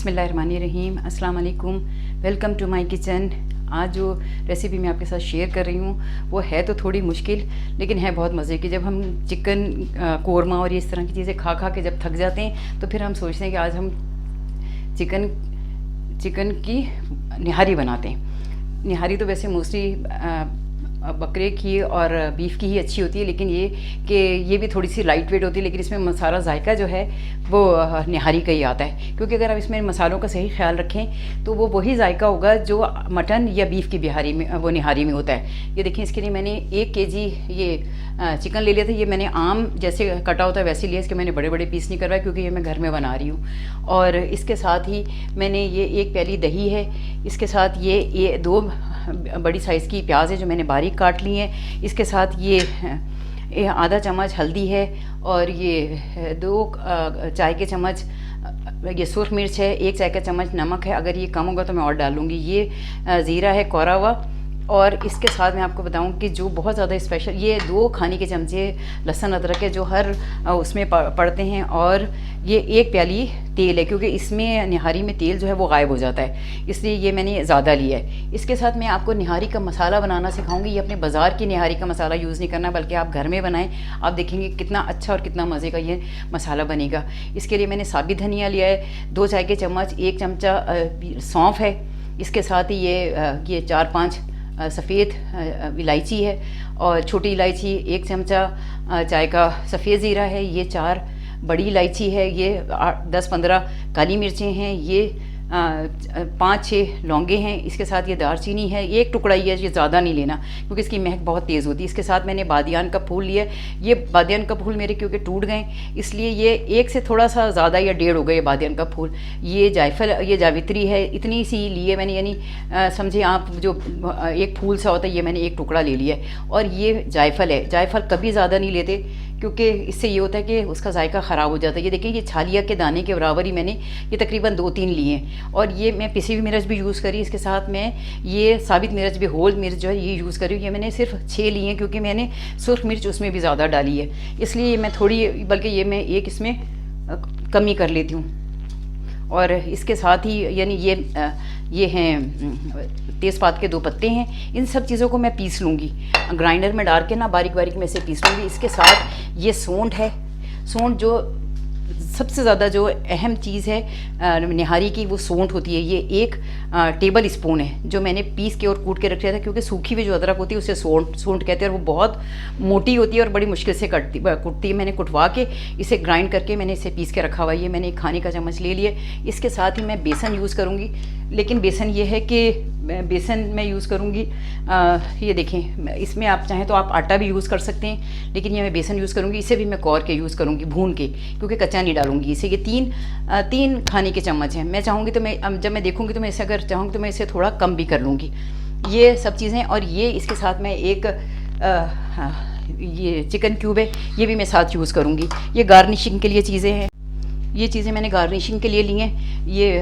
बिस्मिल्लाहिर्रहमानिर्रहीम, अस्सलाम वालेकुम। Welcome to my kitchen. आज जो रेसिपी मैं आपके साथ शेयर कर रही हूँ वो है तो थोड़ी मुश्किल, लेकिन है बहुत मज़े की। जब हम चिकन कोरमा और इस तरह की चीज़ें खा खा के जब थक जाते हैं तो फिर हम सोचते हैं कि आज हम चिकन की निहारी बनाते हैं। निहारी तो वैसे मोस्टली बकरे की और बीफ की ही अच्छी होती है, लेकिन ये भी थोड़ी सी लाइट वेट होती है, लेकिन इसमें मसाला जायका जो है वो निहारी का ही आता है। क्योंकि अगर आप इसमें मसालों का सही ख्याल रखें तो वो वही जायका होगा जो मटन या बीफ की बिहारी में वो निहारी में होता है। ये देखिए, इसके लिए मैंने 1 केजी ये चिकन ले लिया था। ये मैंने आम जैसे कटा होता है वैसे लिया, इसके मैंने बड़े बड़े पीस नहीं करवाए क्योंकि ये मैं घर में बना रही हूँ। और इसके साथ ही मैंने ये 1 प्याली दही है, इसके साथ ये 2 बड़ी साइज़ की प्याज है जो मैंने बारीक काट ली है। इसके साथ ये आधा चम्मच हल्दी है, और ये 2 चाय के चम्मच ये सुरख मिर्च है, 1 चाय का चम्मच नमक है। अगर ये कम होगा तो मैं और डालूँगी। ये ज़ीरा है कोरा हुआ। और इसके साथ मैं आपको बताऊं कि जो बहुत ज़्यादा स्पेशल, ये 2 खाने के चमचे लहसुन अदरक है जो हर उसमें पड़ते हैं। और ये 1 प्याली तेल है, क्योंकि इसमें निहारी में तेल जो है वो गायब हो जाता है, इसलिए ये मैंने ज़्यादा लिया है। इसके साथ मैं आपको निहारी का मसाला बनाना सिखाऊंगी। ये अपने बाज़ार की निहारी का मसाला यूज़ नहीं करना, बल्कि आप घर में बनाएं। आप देखेंगे कितना अच्छा और कितना मज़े का ये मसाला बनेगा। इसके लिए मैंने साबित धनिया लिया है 2 चाय के चम्मच, 1 चमचा सौंफ है। इसके साथ ही ये 4-5 सफ़ेद इलायची है, और छोटी इलायची 1 चमचा चाय का सफ़ेद ज़ीरा है। ये 4 बड़ी इलायची है। ये 10-15 काली मिर्चें हैं। ये 5-6 लौंगे हैं। इसके साथ ये दालचीनी है, 1 टुकड़ा ही है, ये ज़्यादा नहीं लेना क्योंकि इसकी महक बहुत तेज़ होती है। इसके साथ मैंने बादियान का फूल लिया। ये बादियान का फूल मेरे क्योंकि टूट गए, इसलिए ये 1 से थोड़ा सा ज़्यादा या 1.5 हो गए बादियान का फूल। ये जायफल, ये जावित्री है, इतनी सी लिए मैंने, यानी समझे आप जो 1 फूल सा होता है, ये मैंने 1 टुकड़ा ले लिया है। और ये जायफल है। जायफल कभी ज़्यादा नहीं लेते क्योंकि इससे ये होता है कि उसका जायका ख़राब हो जाता है। ये देखिए, ये छालिया के दाने के बराबर ही मैंने ये तकरीबन 2-3 लिए हैं। और ये मैं पिसी हुई मिर्च भी यूज़ करी। इसके साथ मैं ये साबित मिर्च भी, होल मिर्च जो है ये यूज़ करी। ये मैंने सिर्फ 6 लिए हैं क्योंकि मैंने सुरख मिर्च उसमें भी ज़्यादा डाली है, इसलिए मैं थोड़ी, बल्कि ये मैं 1 इसमें कमी कर लेती हूँ। और इसके साथ ही यानी ये हैं तेज़पात के 2 पत्ते हैं। इन सब चीज़ों को मैं पीस लूँगी, ग्राइंडर में डाल के ना बारीक बारीक में से पीस लूँगी। इसके साथ ये सूंठ है। सूंठ जो सबसे ज़्यादा जो अहम चीज़ है निहारी की, वो सूंठ होती है। ये 1 टेबल स्पून है जो मैंने पीस के और कूट के रखा था, क्योंकि सूखी हुई जो अदरक होती है उसे सूंठ कहते हैं, और वो बहुत मोटी होती है और बड़ी मुश्किल से कुटती है। मैंने कुटवा के इसे ग्राइंड करके मैंने इसे पीस के रखा हुआ है। ये मैंने 1 खाने का चम्मच ले लिया। इसके साथ ही मैं बेसन यूज़ करूँगी, लेकिन बेसन ये है कि बेसन मैं यूज़ करूँगी, ये देखें, इसमें आप चाहें तो आप आटा भी यूज़ कर सकते हैं, लेकिन ये मैं बेसन यूज़ करूँगी। इसे भी मैं कौर के यूज़ करूँगी, भून के, क्योंकि कच्चा नहीं डालूँगी इसे। ये 3 खाने के चम्मच हैं। मैं चाहूँगी तो मैं जब मैं देखूँगी तो मैं इसे, अगर चाहूँगी तो मैं इसे थोड़ा कम भी कर लूँगी। ये सब चीज़ें, और ये इसके साथ मैं ये चिकन क्यूब है, ये भी मैं साथ यूज़ करूँगी। ये गार्निशिंग के लिए चीज़ें हैं। ये चीज़ें मैंने गार्निशिंग के लिए ली हैं। ये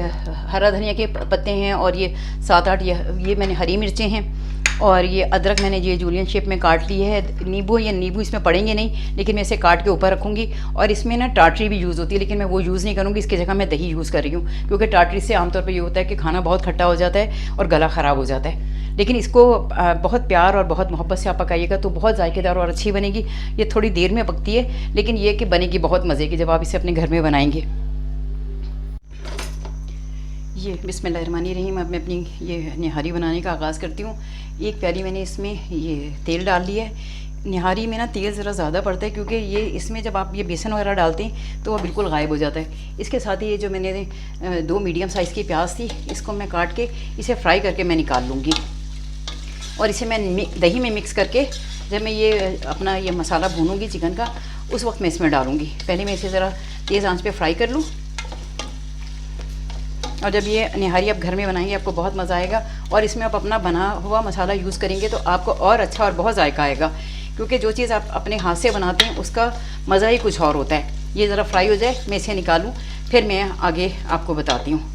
हरा धनिया के पत्ते हैं, और ये 7-8 ये मैंने हरी मिर्चें हैं, और ये अदरक मैंने ये जूलियन शेप में काट ली है। नींबू इसमें पड़ेंगे नहीं, लेकिन मैं इसे काट के ऊपर रखूँगी। और इसमें ना टाटरी भी यूज़ होती है, लेकिन मैं वो यूज़ नहीं करूँगी। इसकी जगह मैं दही यूज़ कर रही हूँ, क्योंकि टाटरी से आमतौर पर ये होता है कि खाना बहुत खट्टा हो जाता है और गला ख़राब हो जाता है। लेकिन इसको बहुत प्यार और बहुत मोहब्बत से आप पकाइएगा तो बहुत जायकेदार और अच्छी बनेगी। ये थोड़ी देर में पकती है, लेकिन ये कि बनेगी बहुत मज़े की जब आप इसे अपने घर में बनाएंगे। ये बिस्मिल्लाहिर्रहमानिर्रहीम, अब मैं अपनी ये निहारी बनाने का आगाज़ करती हूँ। 1 प्याली मैंने इसमें ये तेल डाल लिया है। निहारी में ना तेल ज़रा ज़्यादा पड़ता है, क्योंकि ये इसमें जब आप ये बेसन वगैरह डालते हैं तो वो बिल्कुल गायब हो जाता है। इसके साथ ही ये जो मैंने 2 मीडियम साइज़ की प्याज थी, इसको मैं काट के इसे फ्राई करके मैं निकाल लूँगी। और इसे मैं दही में मिक्स करके जब मैं ये अपना ये मसाला भूनूँगी चिकन का, उस वक्त मैं इसमें डालूँगी। पहले मैं इसे ज़रा तेज़ आंच पे फ्राई कर लूँ, और जब ये निहारी आप घर में बनाएंगे आपको बहुत मज़ा आएगा। और इसमें आप अपना बना हुआ मसाला यूज़ करेंगे तो आपको और अच्छा और बहुत जायका आएगा, क्योंकि जो चीज़ आप अपने हाथ से बनाते हैं उसका मज़ा ही कुछ और होता है। ये ज़रा फ्राई हो जाए, मैं इसे निकालूँ, फिर मैं आगे आपको बताती हूँ।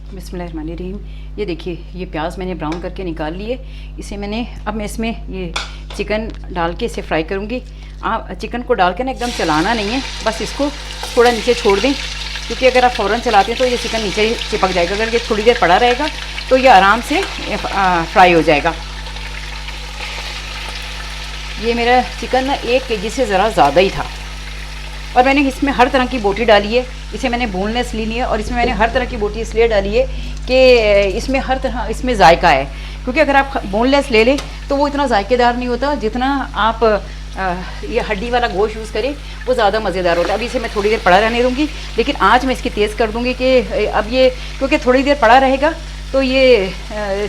बिस्मिल्लाहिर्रहमानिर्रहीम, ये देखिए, ये प्याज मैंने ब्राउन करके निकाल लिए। इसे मैंने, अब मैं इसमें ये चिकन डाल के इसे फ्राई करूँगी। आप चिकन को डाल के ना एकदम चलाना नहीं है, बस इसको थोड़ा नीचे छोड़ दें क्योंकि अगर आप फ़ौरन चलाते हैं तो ये चिकन नीचे ही चिपक जाएगा। अगर ये थोड़ी देर पड़ा रहेगा तो ये आराम से फ्राई हो जाएगा। ये मेरा चिकन ना 1 केजी से ज़रा ज़्यादा ही था और मैंने इसमें हर तरह की बोटी डाली है। इसे मैंने बोनलेस ली है और इसमें मैंने हर तरह की बोटी इसलिए डाली है कि इसमें हर तरह इसमें जायका है, क्योंकि अगर आप बोनलेस ले लें तो वो इतना जायकेदार नहीं होता जितना आप ये हड्डी वाला गोश्त यूज़ करें वो ज़्यादा मज़ेदार होता है। अभी इसे मैं थोड़ी देर पड़ा रहने दूँगी, लेकिन आज मैं इसकी तेज़ कर दूँगी कि अब ये क्योंकि थोड़ी देर पड़ा रहेगा तो ये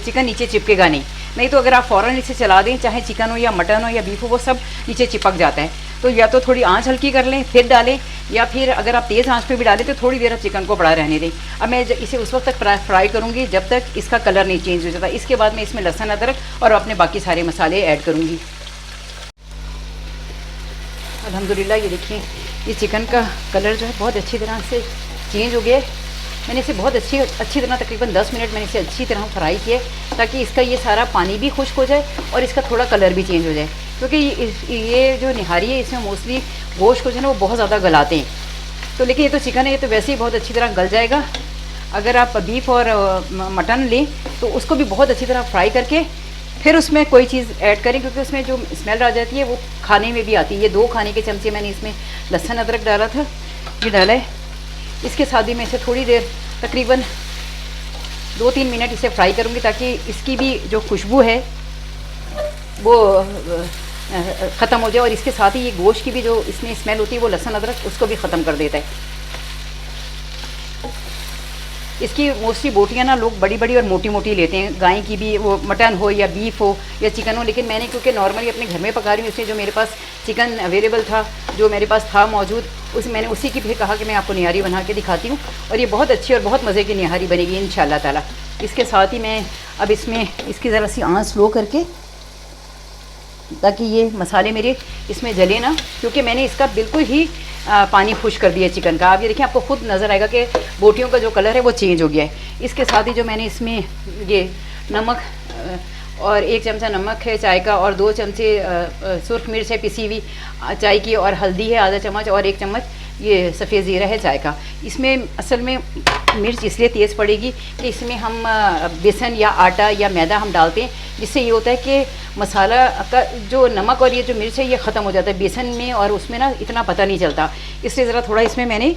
चिकन नीचे चिपकेगा नहीं तो अगर आप फ़ौरन इसे चला दें, चाहे चिकन हो या मटन हो या बीफ हो, वो सब नीचे चिपक जाता है। तो या तो थोड़ी आंच हल्की कर लें फिर डालें, या फिर अगर आप तेज़ आंच पे भी डालें तो थोड़ी देर आप चिकन को पड़ा रहने दें। अब मैं इसे उस वक्त तक फ्राई करूँगी जब तक इसका कलर नहीं चेंज हो जाता। इसके बाद मैं इसमें लहसुन अदरक और अपने बाकी सारे मसाले ऐड करूँगी। अल्हम्दुलिल्लाह ये देखिए ये चिकन का कलर जो है बहुत अच्छी तरह से चेंज हो गया है। मैंने इसे बहुत अच्छी तरह तकरीबन 10 मिनट मैंने इसे अच्छी तरह फ्राई किया ताकि इसका ये सारा पानी भी खुश्क हो जाए और इसका थोड़ा कलर भी चेंज हो जाए, क्योंकि ये जो निहारी है इसमें मोस्टली गोश्त को जो है ना वो बहुत ज़्यादा गलाते हैं। तो लेकिन ये तो चिकन है, ये तो वैसे ही बहुत अच्छी तरह गल जाएगा। अगर आप बीफ और मटन लें तो उसको भी बहुत अच्छी तरह फ्राई करके फिर उसमें कोई चीज़ ऐड करें, क्योंकि उसमें जो स्मेल आ जाती है वो खाने में भी आती है। ये 2 खाने के चमचे मैंने इसमें लहसुन अदरक डाला था, ये डाला है। इसके साथ ही मैं इसे थोड़ी देर तकरीबन 2-3 मिनट इसे फ्राई करूँगी ताकि इसकी भी जो खुशबू है वो ख़त्म हो जाए और इसके साथ ही ये गोश्त की भी जो इसमें स्मेल होती है वो लहसुन अदरक उसको भी ख़त्म कर देता है। इसकी मोस्टली बोटियाँ ना लोग बड़ी बड़ी और मोटी मोटी लेते हैं, गाय की भी, वो मटन हो या बीफ हो या चिकन हो। लेकिन मैंने क्योंकि नॉर्मली अपने घर में पका रही हूँ, इसलिए जो मेरे पास चिकन अवेलेबल था, जो मेरे पास था मौजूद, मैंने उसी की फिर कहा कि मैं आपको निहारी बना के दिखाती हूँ और ये बहुत अच्छी और बहुत मज़े की निहारी बनेगी इंशाल्लाह ताला। इसके साथ ही मैं अब इसमें इसकी ज़रा सी आँच स्लो करके, ताकि ये मसाले मेरे इसमें जले ना, क्योंकि मैंने इसका बिल्कुल ही पानी खुश कर दिया चिकन का। आप ये देखिए, आपको खुद नज़र आएगा कि बोटियों का जो कलर है वो चेंज हो गया है। इसके साथ ही जो मैंने इसमें ये नमक और 1 चमचा नमक है चाय का और 2 चमचे सुर्ख मिर्च है पिसी हुई चाय की, और हल्दी है आधा चम्मच, और 1 चम्मच ये सफ़ेद ज़ीरा है चाय का। इसमें असल में मिर्च इसलिए तेज़ पड़ेगी कि इसमें हम बेसन या आटा या मैदा हम डालते हैं, जिससे ये होता है कि मसाला का जो नमक और ये जो मिर्च है ये ख़त्म हो जाता है बेसन में, और उसमें ना इतना पता नहीं चलता। इसलिए ज़रा थोड़ा इसमें मैंने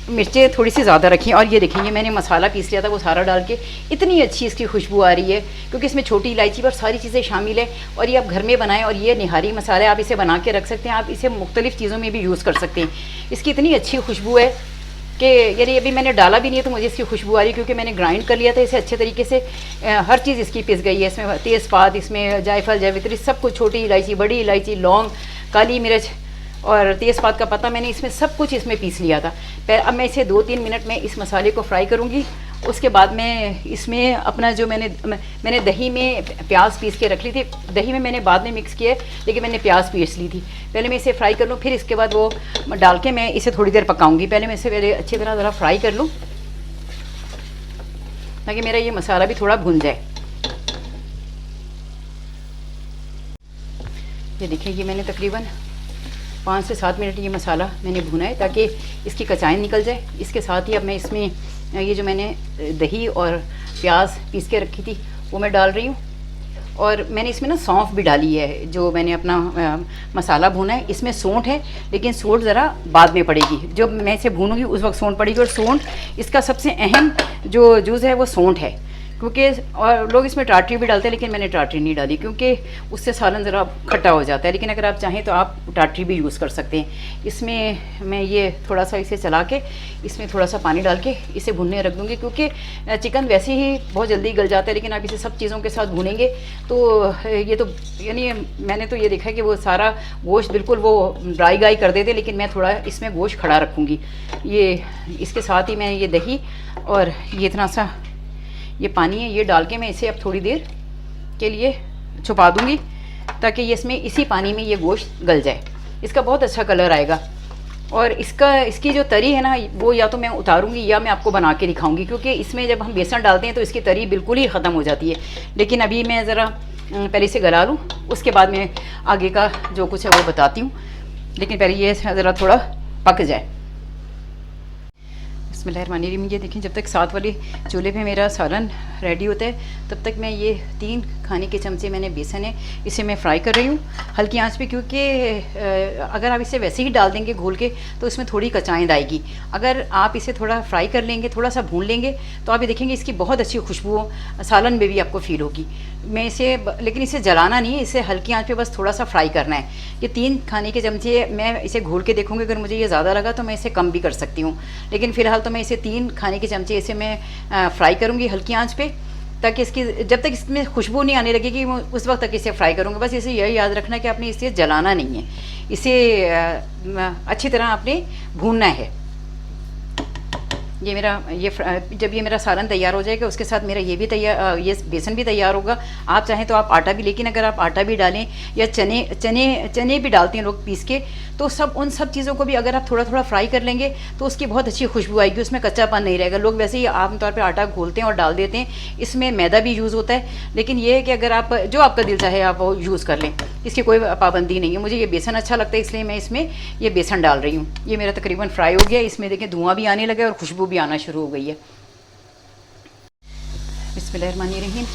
मिर्चें थोड़ी सी ज़्यादा रखी। और ये देखेंगे मैंने मसाला पीस लिया था, वो सारा डाल के इतनी अच्छी इसकी खुशबू आ रही है, क्योंकि इसमें छोटी इलायची पर सारी चीज़ें शामिल है। और ये आप घर में बनाएं, और ये निहारी मसाला आप इसे बना के रख सकते हैं, आप इसे मुख्तलिफ़ चीज़ों में भी यूज़ कर सकते हैं। इसकी इतनी अच्छी खुशबू है कि यानी अभी मैंने डाला भी नहीं है तो मुझे इसकी खुशबू आ रही है, क्योंकि मैंने ग्राइंड कर लिया था इसे अच्छे तरीके से। हर चीज़ इसकी पिस गई है। इसमें तेज़पात, इसमें जायफल, जावित्री, सब कुछ, छोटी इलायची, बड़ी इलायची, लौंग, काली मिर्च और तेज़पात का पत्ता, मैंने इसमें सब कुछ इसमें पीस लिया था। अब मैं इसे 2-3 मिनट में इस मसाले को फ्राई करूँगी। उसके बाद मैं इसमें अपना जो मैंने दही में प्याज पीस के रख ली थी, दही में मैंने बाद में मिक्स किया है, लेकिन मैंने प्याज पीस ली थी। पहले मैं इसे फ्राई कर लूँ, फिर इसके बाद वो डाल के मैं इसे थोड़ी देर पकाऊंगी। पहले मैं इसे अच्छी तरह ज़रा फ्राई कर लूँ ताकि मेरा ये मसाला भी थोड़ा भुन जाए। ये देखिए, ये मैंने तकरीबन 5 से 7 मिनट ये मसाला मैंने भुना है ताकि इसकी कचाई निकल जाए। इसके साथ ही अब मैं इसमें ये जो मैंने दही और प्याज पीस के रखी थी वो मैं डाल रही हूँ, और मैंने इसमें ना सौंफ भी डाली है। जो मैंने अपना मसाला भुना है इसमें सौंठ है, लेकिन सौंठ ज़रा बाद में पड़ेगी। जब मैं इसे भूनूंगी उस वक्त सौंठ पड़ेगी, और सौंठ इसका सबसे अहम जो जूज़ है वो सौंठ है, क्योंकि और लोग इसमें टाटरी भी डालते हैं, लेकिन मैंने टाटरी नहीं डाली क्योंकि उससे सालन ज़रा खट्टा हो जाता है। लेकिन अगर आप चाहें तो आप टाटरी भी यूज़ कर सकते हैं। इसमें मैं ये थोड़ा सा इसे चला के इसमें थोड़ा सा पानी डाल के इसे भुनने रख दूँगी, क्योंकि चिकन वैसे ही बहुत जल्दी गल जाता है, लेकिन आप इसे सब चीज़ों के साथ भूनेंगे तो ये तो यानी मैंने तो ये देखा है कि वो सारा गोश्त बिल्कुल वो ड्राई गाई कर देते, लेकिन मैं थोड़ा इसमें गोश्त खड़ा रखूँगी। ये इसके साथ ही मैं ये दही और ये इतना सा ये पानी है ये डाल के मैं इसे अब थोड़ी देर के लिए छुपा दूंगी, ताकि ये इसमें इसी पानी में ये गोश्त गल जाए। इसका बहुत अच्छा कलर आएगा। और इसकी जो तरी है ना वो या तो मैं उतारूंगी या मैं आपको बना के दिखाऊंगी, क्योंकि इसमें जब हम बेसन डालते हैं तो इसकी तरी बिल्कुल ही ख़त्म हो जाती है। लेकिन अभी मैं ज़रा पहले इसे गला लूँ, उसके बाद मैं आगे का जो कुछ है वो बताती हूँ। लेकिन पहले ये ज़रा थोड़ा पक जाए। बिस्मिल्लाहिर्रहमानिर्रहीम। ये देखें, जब तक साथ वाले चूल्हे पे मेरा सालन रेडी होता है तब तक मैं ये 3 खाने के चमचे मैंने बेसन है इसे मैं फ्राई कर रही हूँ हल्की आंच पे, क्योंकि अगर आप इसे वैसे ही डाल देंगे घोल के तो इसमें थोड़ी कचाइंद आएगी। अगर आप इसे थोड़ा फ्राई कर लेंगे, थोड़ा सा भून लेंगे, तो आप ये देखेंगे इसकी बहुत अच्छी खुशबू सालन में भी आपको फील होगी। मैं इसे लेकिन इसे जलाना नहीं है, इसे हल्की आंच पे बस थोड़ा सा फ्राई करना है। ये 3 खाने के चमचे मैं इसे घोल के देखूँगी, अगर मुझे ये ज़्यादा लगा तो मैं इसे कम भी कर सकती हूँ, लेकिन फ़िलहाल तो मैं इसे 3 खाने के चमचे इसे मैं फ्राई करूँगी हल्की आंच पे, ताकि इसकी जब तक इसमें खुशबू नहीं आने लगेगी उस वक्त तक इसे फ्राई करूँगी। बस इसे यही याद रखना कि आपने इसे जलाना नहीं है, इसे अच्छी तरह आपने भूनना है। ये मेरा जब ये मेरा सालन तैयार हो जाएगा उसके साथ मेरा ये भी तैयार, ये बेसन भी तैयार होगा। आप चाहें तो आप आटा भी, लेकिन अगर आप आटा भी डालें या चने भी डालते हैं लोग पीस के, तो उन सब चीज़ों को भी अगर आप थोड़ा थोड़ा फ्राई कर लेंगे तो उसकी बहुत अच्छी खुशबू आएगी, उसमें कच्चापन नहीं रहेगा। लोग वैसे ही आमतौर पर आटा घोलते हैं और डाल देते हैं, इसमें मैदा भी यूज़ होता है, लेकिन ये है कि अगर आप जो आपका दिल चाहे आप वो यूज़ कर लें, इसकी कोई पाबंदी नहीं है। मुझे ये बेसन अच्छा लगता है इसलिए मैं इसमें ये बेसन डाल रही हूँ। ये मेरा तकरीबन फ्राई हो गया, इसमें देखें धुआं भी आने लगा और खुशबू भी आना शुरू हो गई है। बिस्मिल्लाहिर्रहमानिर्रहीम।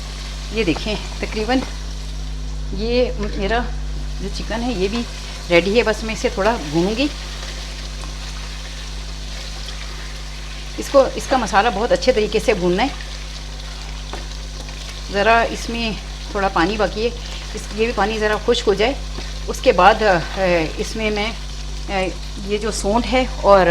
ये देखें तकरीबन ये मेरा जो चिकन है ये भी रेडी है, बस मैं इसे थोड़ा भूनूंगी। इसका मसाला बहुत अच्छे तरीके से भूनना है। ज़रा इसमें थोड़ा पानी बाकी है, ये भी पानी ज़रा खुश्क हो जाए, उसके बाद इसमें मैं ये जो सौंठ है और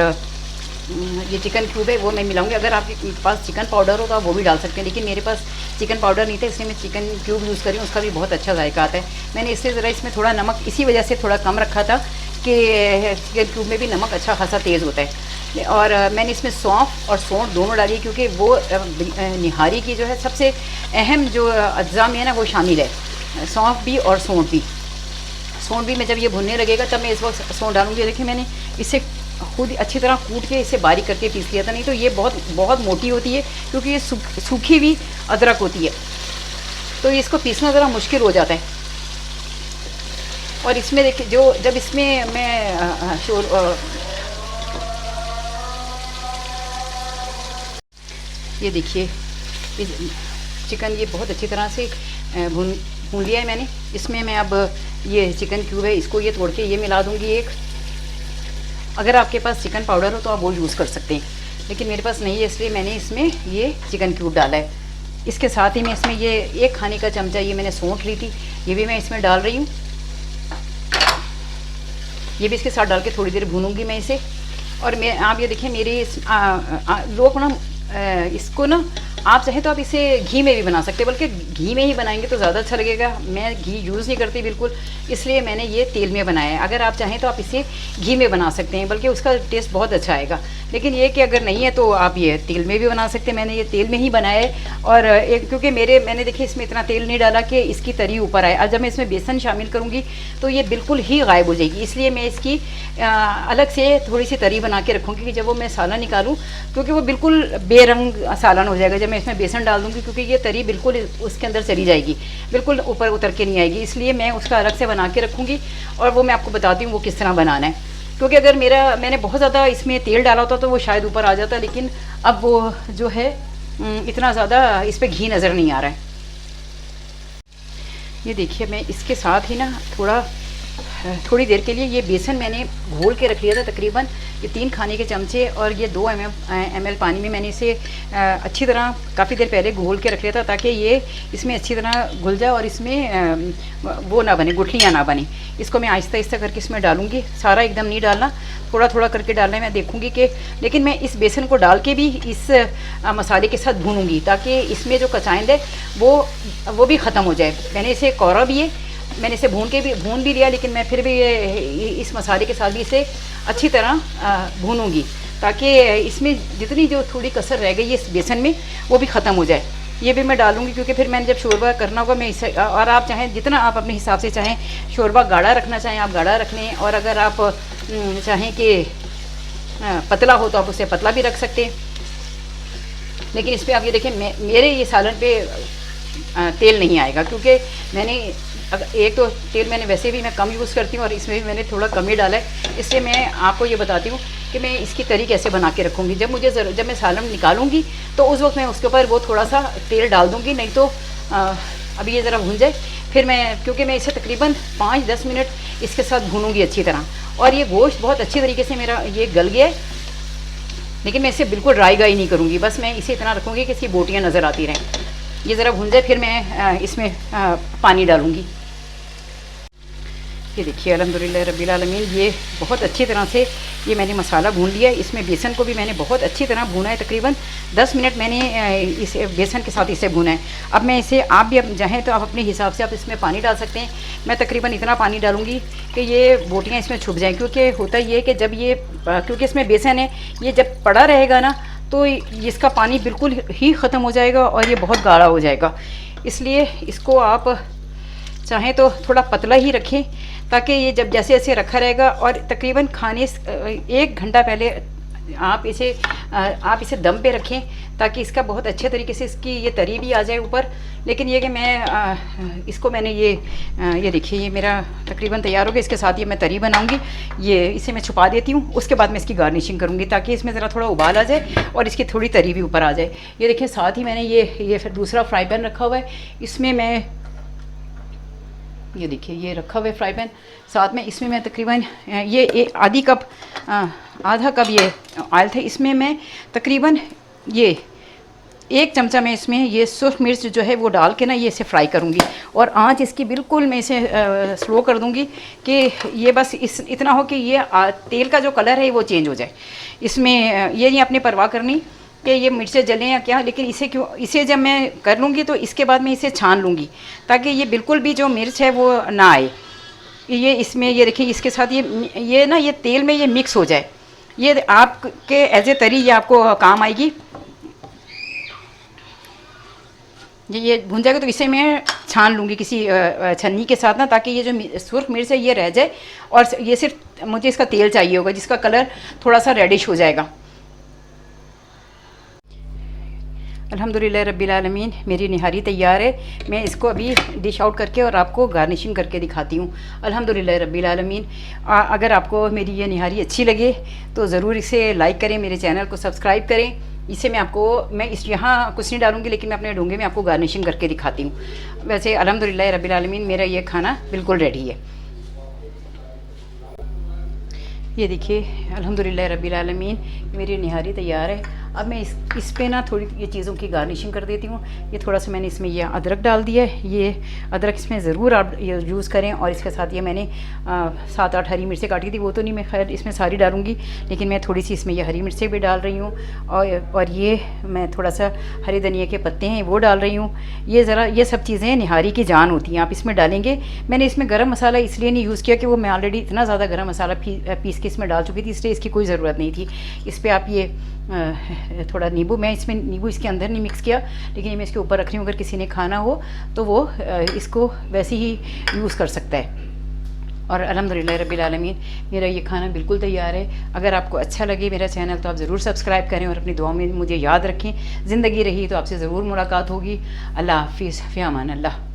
ये चिकन क्यूब है वो मैं मिलाऊंगी। अगर आपके पास चिकन पाउडर हो तो आप वो भी डाल सकते हैं, लेकिन मेरे पास चिकन पाउडर नहीं था इसलिए मैं चिकन क्यूब यूज़ कर रही हूँ, उसका भी बहुत अच्छा जायका आता है। मैंने इससे ज़रा इसमें थोड़ा नमक इसी वजह से थोड़ा कम रखा था कि चिकन क्यूब में भी नमक अच्छा खासा तेज़ होता है। और मैंने इसमें सौंफ और सौंठ दोनों डाली, क्योंकि वो निहारी की जो है सबसे अहम जो अज्जा में है ना वो शामिल है, सौंफ भी और सौंठ भी। सौंठ भी मैं जब ये भुनने लगेगा तब मैं इस वक्त सौंठ डालूंगी। देखिए मैंने इसे खुद अच्छी तरह कूट के इसे बारीक करके पीस लिया था, नहीं तो ये बहुत मोटी होती है, क्योंकि ये सूखी हुई अदरक होती है, तो इसको पीसना ज़रा मुश्किल हो जाता है। और इसमें देखिए जब इसमें मैं ये देखिए चिकन ये बहुत अच्छी तरह से भून लिया है मैंने। इसमें मैं अब ये चिकन क्यूब है इसको ये तोड़ के ये मिला दूंगी एक। अगर आपके पास चिकन पाउडर हो तो आप वो यूज़ कर सकते हैं, लेकिन मेरे पास नहीं है इसलिए मैंने इसमें ये चिकन क्यूब डाला है। इसके साथ ही मैं इसमें ये 1 खाने का चमचा ये मैंने सौंठ ली थी, ये भी मैं इसमें डाल रही हूँ। ये भी इसके साथ डाल के थोड़ी देर भूनूंगी मैं इसे। और मैं आप ये देखें मेरे लोग ना इसको ना आप चाहे तो आप इसे घी में भी बना सकते हैं, बल्कि घी में ही बनाएंगे तो ज़्यादा अच्छा लगेगा। मैं घी यूज़ नहीं करती बिल्कुल, इसलिए मैंने ये तेल में बनाया है। अगर आप चाहें तो आप इसे घी में बना सकते हैं, बल्कि उसका टेस्ट बहुत अच्छा आएगा। लेकिन ये कि अगर नहीं है तो आप ये तेल में भी बना सकते हैं। मैंने ये तेल में ही बनाया है। और क्योंकि मैंने देखिए इसमें इतना तेल नहीं डाला कि इसकी तरी ऊपर आए। और जब मैं इसमें बेसन शामिल करूँगी तो ये बिल्कुल ही गायब हो जाएगी, इसलिए मैं इसकी अलग से थोड़ी सी तरी बना के रखूँगी कि जब वो मैं सालन निकालूँ, क्योंकि वो बिल्कुल बेरंग सालन हो जाएगा जब मैं इसमें बेसन डाल दूँगी, क्योंकि ये तरी बिल्कुल उसके अंदर चली जाएगी, बिल्कुल ऊपर उतर के नहीं आएगी। इसलिए मैं उसका अलग से बना के रखूँगी और वो मैं आपको बताती हूँ वो किस तरह बनाना है। क्योंकि अगर मैंने बहुत ज़्यादा इसमें तेल डाला होता तो वो शायद ऊपर आ जाता, लेकिन अब वो जो है इतना ज़्यादा इस पर घी नज़र नहीं आ रहा है। ये देखिए मैं इसके साथ ही ना थोड़ी देर के लिए ये बेसन मैंने घोल के रख लिया था, तकरीबन ये 3 खाने के चमचे और ये 2 ml पानी में मैंने इसे अच्छी तरह काफ़ी देर पहले घोल के रख लिया था, ताकि ये इसमें अच्छी तरह घुल जाए और इसमें वो ना बने, गुठलियाँ ना बने। इसको मैं आहिस्ता आहिस्ता करके इसमें डालूंगी, सारा एकदम नहीं डालना, थोड़ा थोड़ा करके डालना है। मैं देखूंगी कि लेकिन मैं इस बेसन को डाल के भी इस मसाले के साथ भूनूंगी, ताकि इसमें जो कचाइंद है वो भी ख़त्म हो जाए। मैंने इसे कौरा भी है, मैंने इसे भून भी लिया, लेकिन मैं फिर भी इस मसाले के साथ भी इसे अच्छी तरह भूनूंगी, ताकि इसमें जितनी जो थोड़ी कसर रह गई है इस बेसन में वो भी ख़त्म हो जाए। ये भी मैं डालूंगी, क्योंकि फिर मैंने जब शोरबा करना होगा मैं इसे, और आप चाहें जितना आप अपने हिसाब से चाहें शोरबा गाढ़ा रखना चाहें आप गाढ़ा रख लें, और अगर आप चाहें कि पतला हो तो आप उसे पतला भी रख सकते हैं। लेकिन इस पर आप ये देखें मेरे ये सालन पे तेल नहीं आएगा, क्योंकि मैंने अगर एक तो तेल मैंने वैसे भी मैं कम यूज़ करती हूँ और इसमें भी मैंने थोड़ा कम ही डाला है, इसलिए मैं आपको ये बताती हूँ कि मैं इसकी तरी कैसे बना के रखूँगी। जब मैं सालन निकालूंगी तो उस वक्त मैं उसके ऊपर वो थोड़ा सा तेल डाल दूँगी, नहीं तो अभी ये ज़रा भून जाए फिर मैं, क्योंकि मैं इसे तकरीबन 5-10 मिनट इसके साथ भूनूंगी अच्छी तरह। और ये गोश्त बहुत अच्छी तरीके से मेरा ये गल गया है, लेकिन मैं इसे बिल्कुल ड्राई गाई नहीं करूँगी, बस मैं इसे इतना रखूँगी कि इसकी बोटियाँ नज़र आती रहें। ये ज़रा भून जाए फिर मैं इसमें पानी डालूँगी। ये देखिए अल्हम्दुलिल्लाह रब्बिल आलमीन, ये बहुत अच्छी तरह से ये मैंने मसाला भून लिया है। इसमें बेसन को भी मैंने बहुत अच्छी तरह भूना है, तकरीबन 10 मिनट मैंने इसे बेसन के साथ इसे भूना है। अब मैं इसे, आप भी अब चाहें तो आप अपने हिसाब से आप इसमें पानी डाल सकते हैं। मैं तकरीबन इतना पानी डालूँगी कि ये बोटियाँ इसमें छुप जाएँ, क्योंकि होता ये है कि जब ये, क्योंकि इसमें बेसन है, ये जब पड़ा रहेगा ना तो इसका पानी बिल्कुल ही ख़त्म हो जाएगा और ये बहुत गाढ़ा हो जाएगा। इसलिए इसको आप चाहें तो थोड़ा पतला ही रखें, ताकि ये जब जैसे जैसे रखा रहेगा, और तकरीबन खाने 1 घंटा पहले आप इसे दम पे रखें, ताकि इसका बहुत अच्छे तरीके से इसकी ये तरी भी आ जाए ऊपर। लेकिन ये कि मैं इसको मैंने ये देखिए ये मेरा तकरीबन तैयार हो गया। इसके साथ ये मैं तरी बनाऊंगी, ये इसे मैं छुपा देती हूँ, उसके बाद मैं इसकी गार्निशिंग करूँगी ताकि इसमें ज़रा थोड़ा उबाल आ जाए और इसकी थोड़ी तरी भी ऊपर आ जाए। ये देखिए साथ ही मैंने ये फिर दूसरा फ्राई पैन रखा हुआ है, इसमें मैं ये देखिए ये रखा हुआ है फ्राई पैन, साथ में इसमें मैं तकरीबन ये आधा कप ये ऑयल था, इसमें मैं तकरीबन ये 1 चमचा में इसमें ये सुर्ख मिर्च जो है वो डाल के ना ये इसे फ्राई करूँगी। और आंच इसकी बिल्कुल मैं इसे स्लो कर दूँगी कि ये बस इतना हो कि ये तेल का जो कलर है वो चेंज हो जाए। इसमें ये नहीं अपनी परवाह करनी कि ये मिर्चें जलें या क्या, लेकिन इसे जब मैं कर लूँगी तो इसके बाद मैं इसे छान लूँगी, ताकि ये बिल्कुल भी जो मिर्च है वो ना आए। ये इसमें ये देखिए इसके साथ ये तेल में ये मिक्स हो जाए, ये आपके एज ए तरी ये आपको काम आएगी। ये भुन जाएगा तो इसे मैं छान लूँगी किसी छन्नी के साथ ना, ताकि ये जो सुर्ख मिर्च है ये रह जाए, और ये सिर्फ मुझे इसका तेल चाहिए होगा जिसका कलर थोड़ा सा रेडिश हो जाएगा। अल्हम्दुलिल्लाह रब्बिल आलमीन, मेरी निहारी तैयार है। मैं इसको अभी डिश आउट करके और आपको गार्निशिंग करके दिखाती हूँ। अल्हम्दुलिल्लाह रब्बिल आलमीन, अगर आपको मेरी ये निहारी अच्छी लगे तो ज़रूर इसे लाइक करें, मेरे चैनल को सब्सक्राइब करें। इसे मैं यहाँ कुछ नहीं डालूँगी, लेकिन मैं अपने डोंगे में आपको गार्निशिंग करके दिखाती हूँ। वैसे अल्हम्दुलिल्लाह रब्बिल आलमीन, मेरा ये खाना बिल्कुल रेडी है। ये देखिए अल्हम्दुलिल्लाह रब्बिल आलमीन, मेरी निहारी तैयार है। अब मैं इस पे ना थोड़ी ये चीज़ों की गार्निशिंग कर देती हूँ। ये थोड़ा सा मैंने इसमें ये अदरक डाल दिया है, ये अदरक इसमें ज़रूर आप यूज़ करें। और इसके साथ ये मैंने 7-8 हरी मिर्चें काटी थी, वो तो नहीं मैं खैर इसमें सारी डालूँगी, लेकिन मैं थोड़ी सी इसमें ये हरी मिर्चें भी डाल रही हूँ। और ये मैं थोड़ा सा हरे धनिया के पत्ते हैं वो डाल रही हूँ। ये सब चीज़ें निहारी की जान होती हैं, आप इसमें डालेंगे। मैंने इसमें गरम मसाला इसलिए नहीं यूज़ किया कि वो मैं ऑलरेडी इतना ज़्यादा गरम मसाला पीस के इसमें डाल चुकी थी, इसलिए इसकी कोई ज़रूरत नहीं थी। इस पर आप ये थोड़ा नींबू, मैं इसमें नींबू इसके अंदर नहीं मिक्स किया, लेकिन ये मैं इसके ऊपर रख रही हूँ। अगर किसी ने खाना हो तो वो इसको वैसे ही यूज़ कर सकता है। और अल्हम्दुलिल्लाह रब्बिल आलमीन, मेरा ये खाना बिल्कुल तैयार है। अगर आपको अच्छा लगे मेरा चैनल तो आप ज़रूर सब्सक्राइब करें और अपनी दुआ में मुझे याद रखें। ज़िंदगी रही तो आपसे ज़रूर मुलाकात होगी। अल्लाह हाफ़िज़, फ़ी अमान अल्लाह।